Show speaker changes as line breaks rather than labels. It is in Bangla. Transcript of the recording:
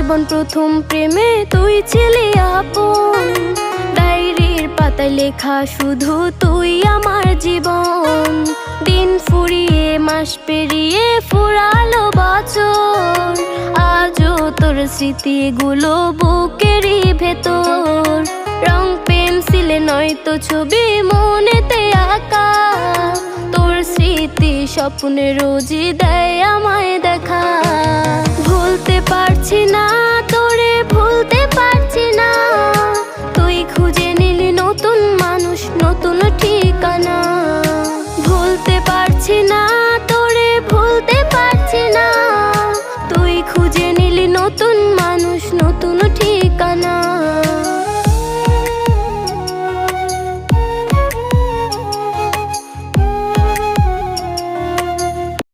জীবন প্রথম প্রেমে তুই ছিলি আপন। ডায়েরির পাতায় লেখা শুধু তুই আমার জীবন। দিন ফুরিয়ে মাস পেরিয়ে ফুরালো বছর, আজও তোর স্মৃতিগুলো বুকেরই ভেতর। রং পেন্সিলে নয়তো ছবি মনেতে আঁকা, তোর স্মৃতি স্বপ্নে রোজই দেয় আমায় দেখা। ভুলতে পারছি না তোরে, ভুলতে পারছি না, তুই খুঁজে নিলি নতুন মানুষ, নতুন ঠিকানা। ভুলতে পারছি না